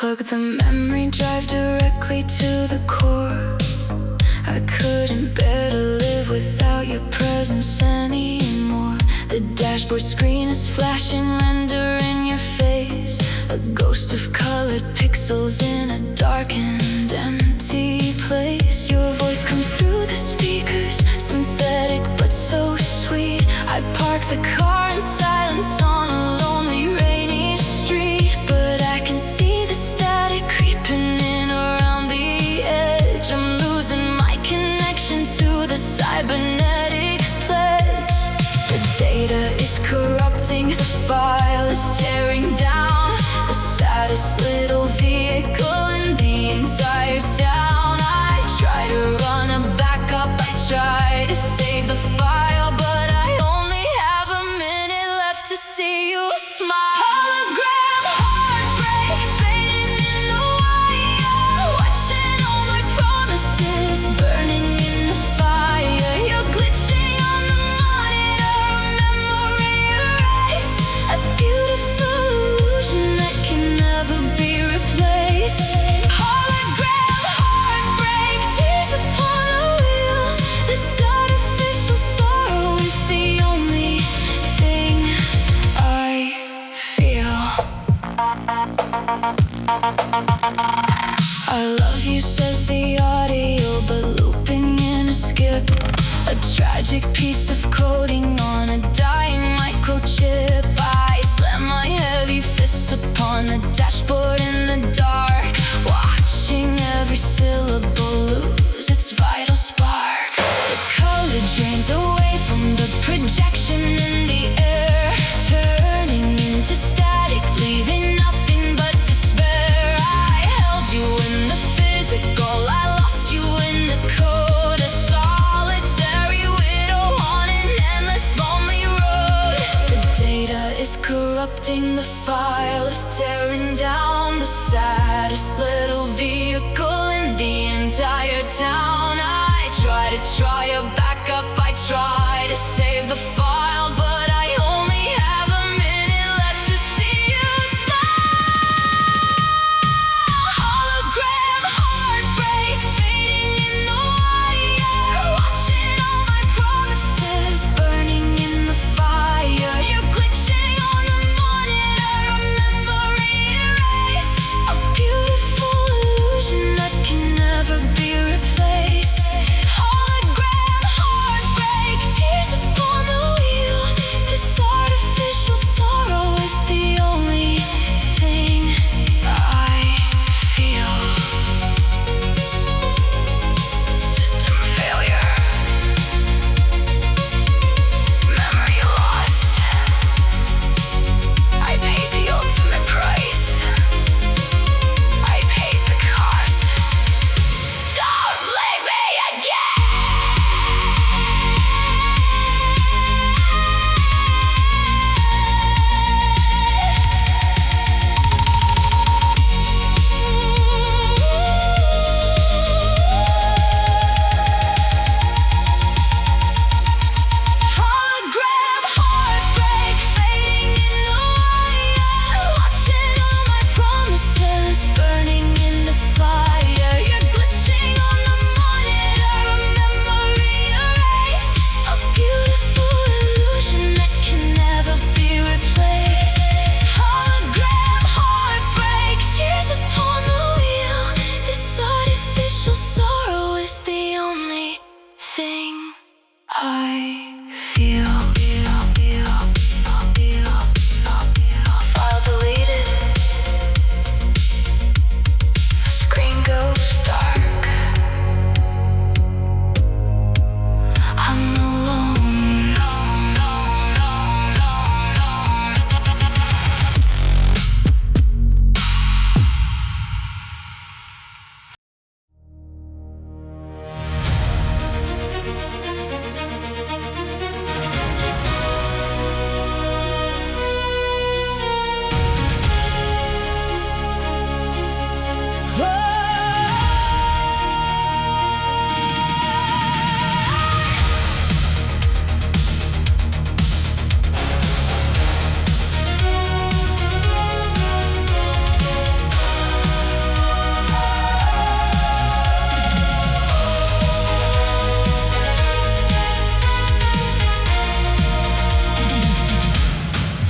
Plug the memory drive directly to the core. I couldn't bear to live without your presence anymore. The dashboard screen is flashing, rendering your face, a ghost of colored pixels in a dark and empty place. Your voice comes through the speakers, synthetic but so sweet. I park the car in silence on a lonely rainy street, but I can see the static creeping in around the edge. I'm losing my connection to the cybernetic pledge. The data is corrupting, the file is tearing down, the saddest little vehicle in the entire town. I try to run a backup, I try to save the file, but I only have a minute left to see you smile. Hologram heartbreak fading in the wire, watching all my promises burning in the fire. You're glitching on the monitor, a memory erase, a beautiful illusion that can never be replaced. Hologram heartbreak, tears upon the wheel. This artificial sorrow is the only thing I feel. I love you, says the audio, but looping in a skip. A tragic piece of coding on a dying microchip. I slam my heavy fists upon the dashboard in the dark, watching every syllable lose its vital spark. The color drains away from the projection in the air, turning into static, leaving nothing but despair. I held you in the physical, I lost you in the code. A solitary widow on an endless lonely road. The data is corrupting, the file is tearing down, the saddest little vehicle in the entire town. I try a backup, I try to save the file, but I only have a minute left to see you smile. Hologram heartbreak fading in the wire, watching all my promises burning in the fire. You're glitching on the monitor, a memory erased, a beautiful illusion that can never be replaced. Hologram heartbreak, tears upon the wheel.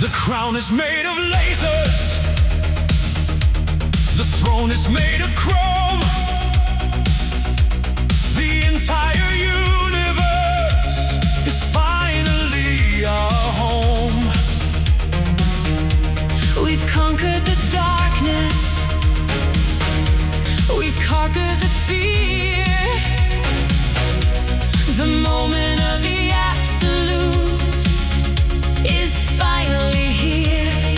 The crown is made of lasers. The throne is made of chrome. The entire universe is finally our home. We've conquered the darkness. We've conquered the fear. The moment of the absolute is finally here.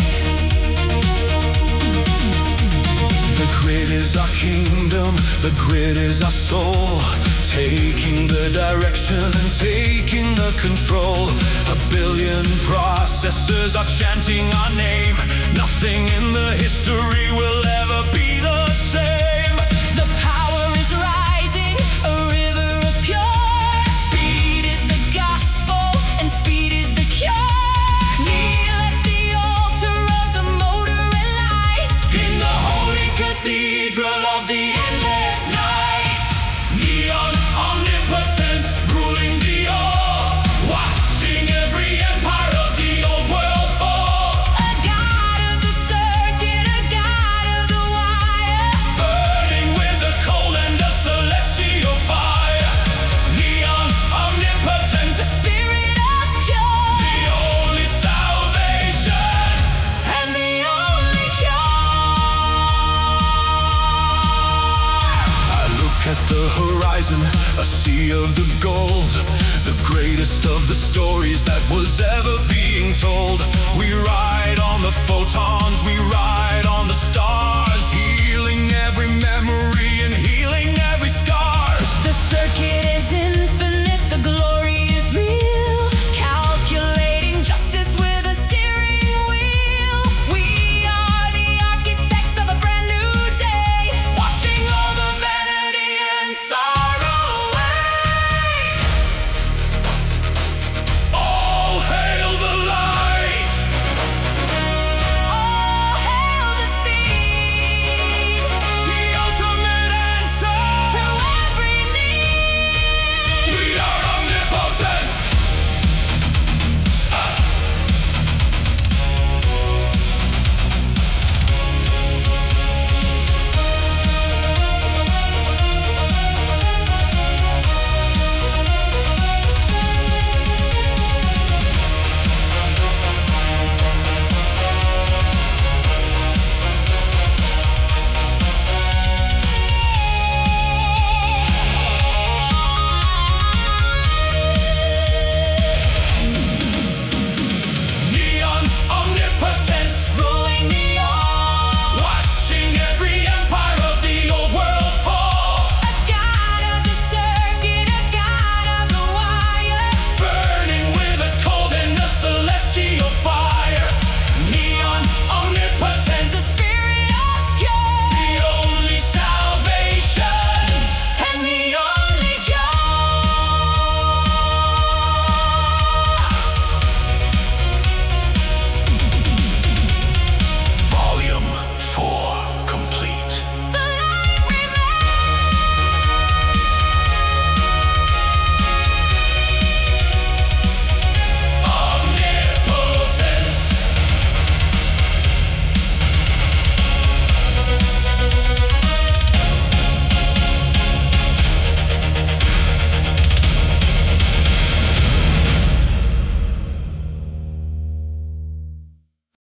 The grid is our kingdom, the grid is our soul, taking the direction and taking the control. A billion processors are chanting our name. Nothing in the history will ever be the same. The power is rising, a river of pure. Speed is the gospel and speed is the cure. Kneel at the altar of the motor and light. In the holy cathedral of the endless night. Neon omnipotence ruling the all, watching every empire of the old world fall. A god of the circuit, a god of the wire. Burning with the coal and a celestial fire. Neon omnipotence, The spirit of pure the only salvation. and the only cure. I look at the horizon, a sea of the gold, the greatest of the stories that was ever being told. We ride on the photons, we ride